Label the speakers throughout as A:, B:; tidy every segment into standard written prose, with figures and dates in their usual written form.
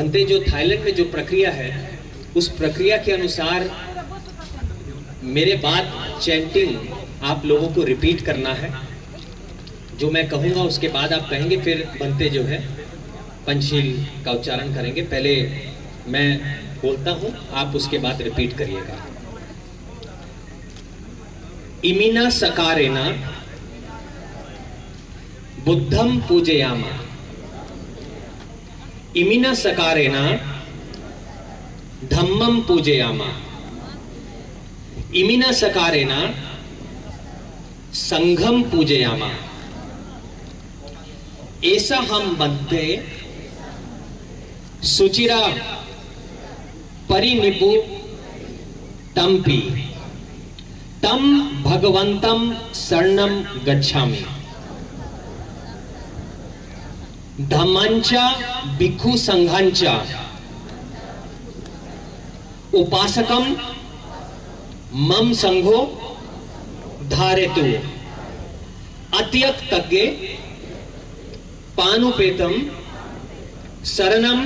A: बनते जो थाईलैंड में जो प्रक्रिया है उस प्रक्रिया के अनुसार मेरे बाद चैंटिंग आप लोगों को रिपीट करना है। जो मैं कहूँगा उसके बाद आप कहेंगे, फिर बनते जो है पंचशील का उच्चारण करेंगे। पहले मैं बोलता हूँ, आप उसके बाद रिपीट करिएगा। इमिना सकारेना बुद्धम पूजयामा। इमिना सकारेना धम्मम पूजयामा। इमिना सकारेना संघम पूजयामा। ऐसा हम बनते सुचिरा परिनिपु तम्पि तम भगवंतम शरणम गच्छामि। धम्मंचा भिक्खु संघांचा उपासकम मम संघो धारेतु अत्यक्तज्ञे पानुपेतम शरणम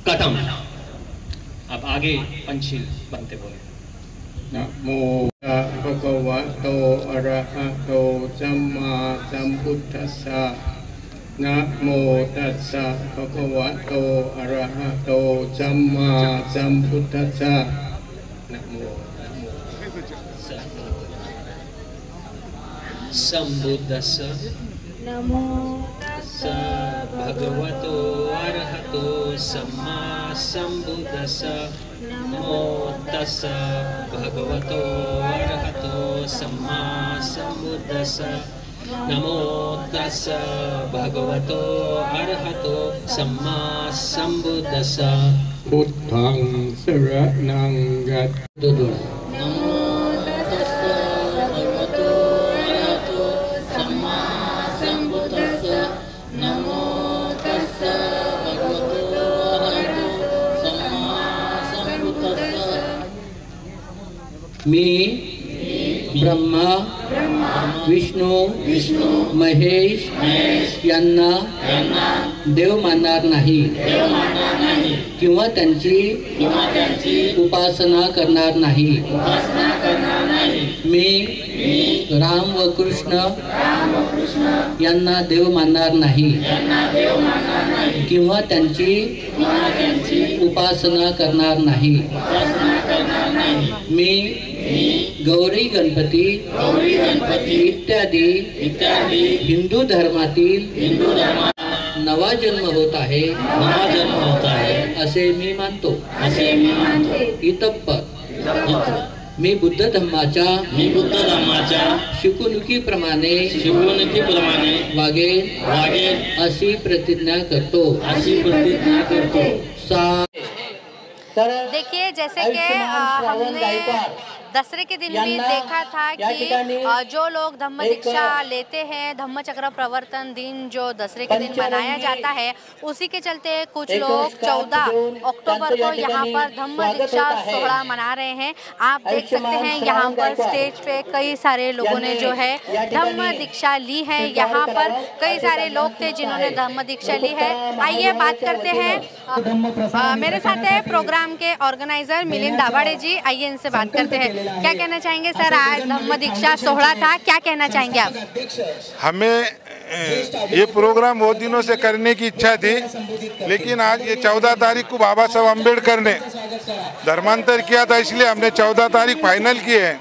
A: कथम। अब आगे पंचशील बनते बोले।
B: नमो भगवतो अरहतो सम्मा सम्बुद्धस्सा। नमो तस्सा भगवतो अरहतो सम्मा सम्बुद्धस्सा। नमो
A: सम्बुद्धस्सा।
C: नमो
A: स भगवतो अरहतो सम्मा सम्बुद्धस्सा। नमो तस्सा भगवतो अरहतो सम्मा सम्बुद्धस्सा। नमो तस्सा भगवतो अरहतो सम्मा सम्बुद्धस्सा।
B: बुद्धं शरणं गच्छामि।
C: नमो तस्सा भगवतो अरहतो सम्मा सम्बुद्धस्सा। नमो तस्सा भगवतो अरहतो सम्मा सम्बुद्धस्सा।
D: मी ब्रह्मा विष्णू महेश यांना देव मानणार नाही किंवा त्यांची उपासना करणार नाही। मी राम व कृष्ण यांना देव मानणार नाही किंवा त्यांची उपासना करणार नाही। मी गौरी गणपती इत्यादी हिंदू धर्मातील नवा जन्म होत आहे असे मी मानतो। इतप्पर मी बुद्ध धम्माच्या शिकवणुकीप्रमाणे वागेन अशी प्रतिज्ञा करतो।
E: देखिए, जैसे कि हमने दसरे के दिन भी देखा था कि जो लोग धम्म दीक्षा लेते हैं, धम्म चक्र प्रवर्तन दिन जो दसरे के दिन मनाया जाता है, उसी के चलते कुछ लोग 14 अक्टूबर को यहाँ पर धम्म दीक्षा सोहरा मना रहे हैं। आप देख सकते हैं यहाँ पर स्टेज पे कई सारे लोगों ने जो है धम्म दीक्षा ली है। यहाँ पर कई सारे लोग थे जिन्होंने धम्म दीक्षा ली है। आइए बात करते हैं, मेरे साथ है प्रोग्राम के ऑर्गेनाइजर मिलिंद दाभाडे जी। आइए इनसे बात करते हैं। क्या कहना चाहेंगे सर, आज धम्म दीक्षा सोहरा था, क्या कहना चाहेंगे आप?
F: हमें ये प्रोग्राम बहुत दिनों से करने की इच्छा थी, लेकिन आज ये 14 तारीख को बाबा साहब अम्बेडकर ने धर्मांतर किया था, इसलिए हमने 14 तारीख फाइनल की है।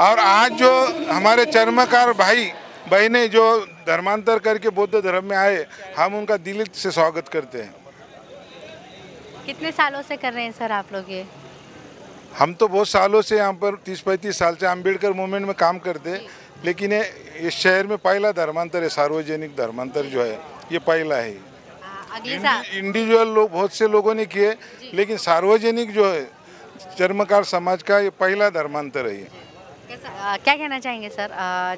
F: और आज जो हमारे चर्मकार भाई बहनें जो धर्मांतर करके बौद्ध धर्म में आए, हम उनका दिल से स्वागत करते हैं।
E: कितने सालों से कर रहे हैं सर आप लोग ये?
F: हम तो बहुत सालों से यहाँ पर 30-35 साल से अम्बेडकर मूवमेंट में काम करते हैं, लेकिन ये शहर में पहला धर्मांतर है, सार्वजनिक धर्मांतर जो है ये पहला है। इंडिविजुअल लोग बहुत से लोगों ने किए, लेकिन सार्वजनिक जो है चर्मकार समाज का ये पहला धर्मांतर है।
E: क्या कहना चाहेंगे सर,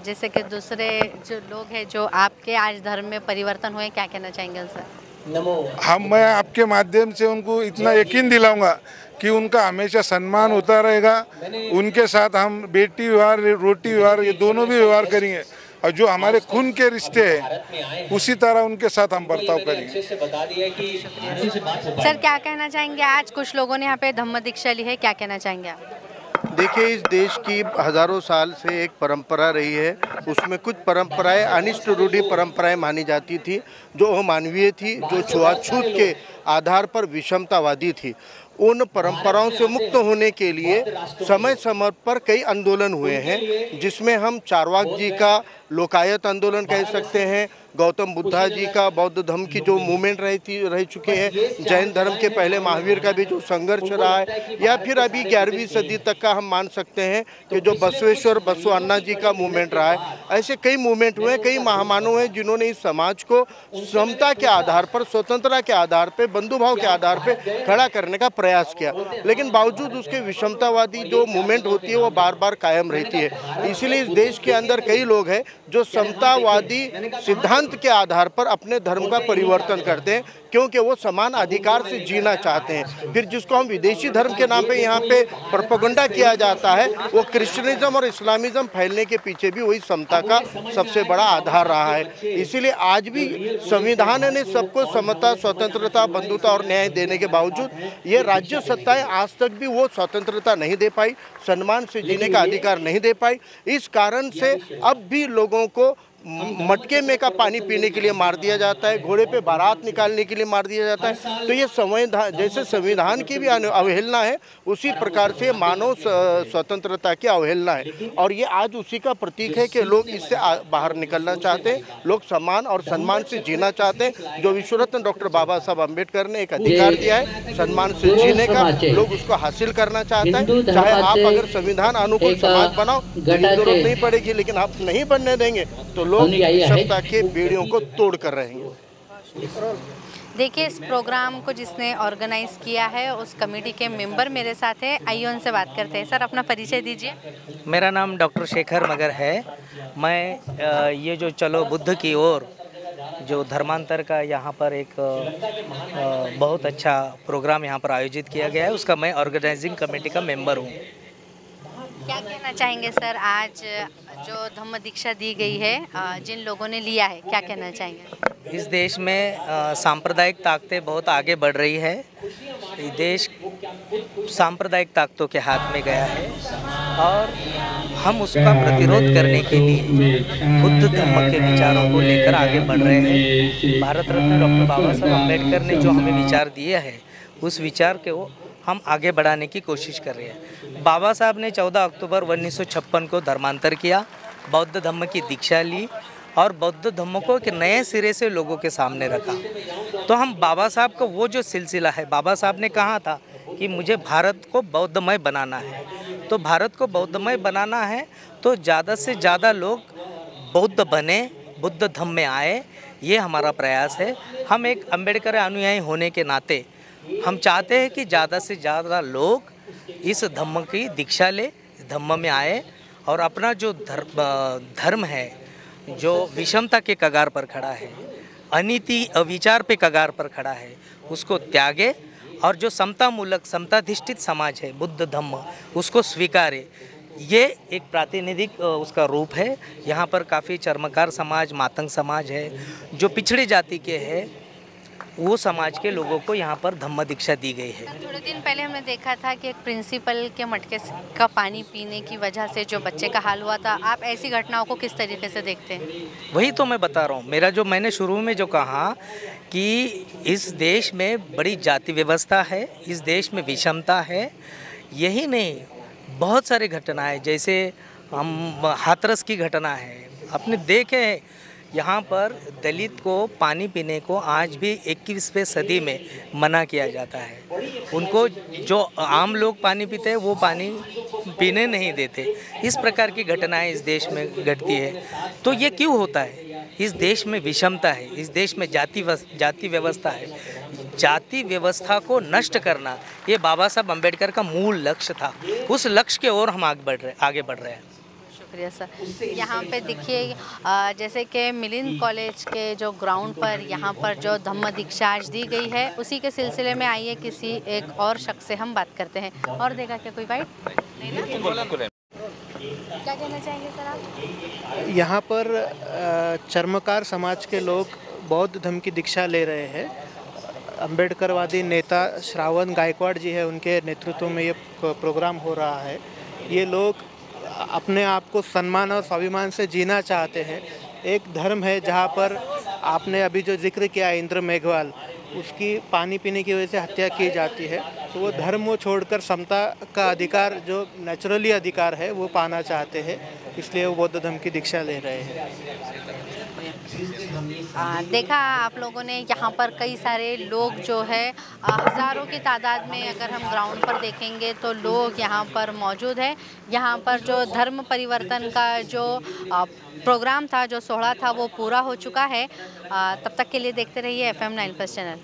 E: जैसे कि दूसरे जो लोग हैं जो आपके आज धर्म में परिवर्तन हुए, क्या कहना चाहेंगे सर?
F: मैं आपके माध्यम से उनको इतना यकीन दिलाऊंगा कि उनका हमेशा सम्मान होता रहेगा। उनके साथ हम बेटी व्यवहार रोटी व्यवहार ये दोनों भी व्यवहार करेंगे। और जो हमारे खून के रिश्ते हैं उसी तरह उनके साथ हम बर्ताव करेंगे।
E: सर क्या कहना चाहेंगे, आज कुछ लोगों ने यहाँ पे धम्म दीक्षा ली है, क्या कहना चाहेंगे आप?
G: देखिए, इस देश की हज़ारों साल से एक परंपरा रही है, उसमें कुछ परंपराएं अनिष्ट रूढ़ी परंपराएं मानी जाती थी, जो अमानवीय थी, जो छुआछूत के आधार पर विषमतावादी थी। उन परंपराओं से मुक्त होने के लिए समय समय पर कई आंदोलन हुए हैं, जिसमें हम चारवाक जी का लोकायत आंदोलन कह सकते हैं, गौतम बुद्धा जी का बौद्ध धर्म की जो मूवमेंट रह चुके हैं, जैन धर्म के पहले महावीर का भी जो संघर्ष रहा है, या फिर अभी 11वीं सदी तक का हम मान सकते हैं कि जो बसवेश्वर बसव अन्ना जी का मूवमेंट रहा है। ऐसे कई मूवमेंट हुए, कई महामानव हैं जिन्होंने इस समाज को समता के आधार पर, स्वतंत्रता के आधार पर, बंधुभाव के आधार पर खड़ा करने का प्रयास किया, लेकिन बावजूद उसके विषमतावादी जो मूवमेंट होती है वो बार बार कायम रहती है। इसीलिए इस देश के अंदर कई लोग हैं जो समतावादी सिद्धांत के आधार पर अपने धर्म का परिवर्तन करते हैं, क्योंकि वो समान अधिकार से जीना चाहते हैं। फिर जिसको हम विदेशी धर्म के नाम पे यहाँ पे प्रोपेगेंडा किया जाता है, वो क्रिश्चियनिज्म और इस्लामिज्म फैलने के पीछे भी वही समता का सबसे बड़ा आधार रहा है। इसीलिए आज भी संविधान ने सबको समता, स्वतंत्रता, बंधुता और न्याय देने के बावजूद ये राज्य सत्ताएं आज तक भी वो स्वतंत्रता नहीं दे पाई, सम्मान से जीने का अधिकार नहीं दे पाई। इस कारण से अब भी लोगों को मटके में का पानी पीने के लिए मार दिया जाता है, घोड़े पे बारात निकालने के लिए मार दिया जाता है। तो ये संविधान, जैसे संविधान की भी अवहेलना है, उसी प्रकार से मानव स्वतंत्रता की अवहेलना है। और ये आज उसी का प्रतीक है कि लोग इससे बाहर निकलना चाहते हैं, लोग सम्मान और सम्मान से जीना चाहते हैं। जो विश्वरत्न डॉक्टर बाबा साहब अम्बेडकर ने एक अधिकार दिया है सम्मान से जीने का, लोग उसको हासिल करना चाहते हैं। चाहे आप अगर संविधान अनुकूल समाज बनाओ, जरूरत नहीं पड़ेगी, लेकिन आप नहीं बनने देंगे तो लोग समता के बेड़ियों को तोड़ कर रहेंगे।
E: देखिए, इस प्रोग्राम को जिसने ऑर्गेनाइज किया है उस कमेटी के मेंबर मेरे साथ हैं, आइए उनसे बात करते हैं। सर अपना परिचय दीजिए।
H: मेरा नाम डॉक्टर शेखर मगर है। मैं ये जो चलो बुद्ध की ओर जो धर्मांतर का यहाँ पर एक बहुत अच्छा प्रोग्राम यहाँ पर आयोजित किया गया है, उसका मैं ऑर्गेनाइजिंग कमेटी का मेंबर हूँ।
E: क्या कहना चाहेंगे सर, आज जो धम्म दीक्षा दी गई है, जिन लोगों ने लिया है, क्या कहना चाहेंगे?
H: इस देश में सांप्रदायिक ताकतें बहुत आगे बढ़ रही है। ये देश सांप्रदायिक ताकतों के हाथ में गया है और हम उसका प्रतिरोध करने के लिए बुद्ध धर्म के विचारों को लेकर आगे बढ़ रहे हैं। भारत रत्न डॉक्टर बाबा साहब अम्बेडकर ने जो हमें विचार दिए हैं, उस विचार के वो हम आगे बढ़ाने की कोशिश कर रहे हैं। बाबा साहब ने 14 अक्टूबर 1956 को धर्मांतर किया, बौद्ध धर्म की दीक्षा ली और बौद्ध धर्म को एक नए सिरे से लोगों के सामने रखा। तो हम बाबा साहब का वो जो सिलसिला है, बाबा साहब ने कहा था कि मुझे भारत को बौद्धमय बनाना है। तो भारत को बौद्धमय बनाना है तो ज़्यादा से ज़्यादा लोग बौद्ध बने, बुद्ध धर्म में आए, ये हमारा प्रयास है। हम एक अम्बेडकर अनुयायी होने के नाते हम चाहते हैं कि ज़्यादा से ज़्यादा लोग इस धम्म की दीक्षा ले, धम्म में आए और अपना जो धर्म है, जो विषमता के कगार पर खड़ा है, अनीति अविचार पे कगार पर खड़ा है, उसको त्यागे और जो समतामूलक समताधिष्ठित समाज है बुद्ध धम्म, उसको स्वीकारे। ये एक प्रातिनिधिक उसका रूप है। यहाँ पर काफ़ी चर्मकार समाज, मातंग समाज है, जो पिछड़ी जाति के है, वो समाज के लोगों को यहाँ पर धम्म दीक्षा दी गई है।
E: थोड़े दिन पहले हमने देखा था कि एक प्रिंसिपल के मटके का पानी पीने की वजह से जो बच्चे का हाल हुआ था। आप ऐसी घटनाओं को किस तरीके से देखते हैं?
H: वही तो मैं बता रहा हूँ। मेरा जो मैंने शुरू में जो कहा कि इस देश में बड़ी जाति व्यवस्था है, इस देश में विषमता है। यही नहीं, बहुत सारी घटनाएं, जैसे हम हाथरस की घटना है, आपने देखे यहाँ पर दलित को पानी पीने को आज भी 21वीं सदी में मना किया जाता है। उनको जो आम लोग पानी पीते हैं वो पानी पीने नहीं देते। इस प्रकार की घटनाएं इस देश में घटती है। तो ये क्यों होता है? इस देश में विषमता है, इस देश में जाति व्यवस्था है। जाति व्यवस्था को नष्ट करना ये बाबा साहब अम्बेडकर का मूल लक्ष्य था। उस लक्ष्य की ओर हम आगे बढ़ रहे हैं।
E: शुक्रिया सर। यहाँ पे देखिए, जैसे कि मिलिंद कॉलेज के जो ग्राउंड पर यहाँ पर जो धम्म दीक्षा आज दी गई है, उसी के सिलसिले में आइए किसी एक और शख्स से हम बात करते हैं। और देगा क्या कोई बाइट? क्या कहना चाहेंगे सर आप?
I: यहाँ पर चर्मकार समाज के लोग बौद्ध धर्म की दीक्षा ले रहे हैं। अम्बेडकरवादी नेता श्रावण गायकवाड़ जी है, उनके नेतृत्व में ये प्रोग्राम हो रहा है। ये लोग अपने आप को सम्मान और स्वाभिमान से जीना चाहते हैं। एक धर्म है जहाँ पर आपने अभी जो जिक्र किया इंद्र मेघवाल, उसकी पानी पीने की वजह से हत्या की जाती है, तो वो धर्म वो छोड़कर समता का अधिकार जो नेचुरली अधिकार है वो पाना चाहते हैं, इसलिए वो बौद्ध धर्म की दीक्षा ले रहे हैं।
E: देखा आप लोगों ने यहाँ पर कई सारे लोग जो है हज़ारों की तादाद में अगर हम ग्राउंड पर देखेंगे तो लोग यहाँ पर मौजूद है। यहाँ पर जो धर्म परिवर्तन का जो प्रोग्राम था, जो सोहला था, वो पूरा हो चुका है। तब तक के लिए देखते रहिए FM 9+ चैनल।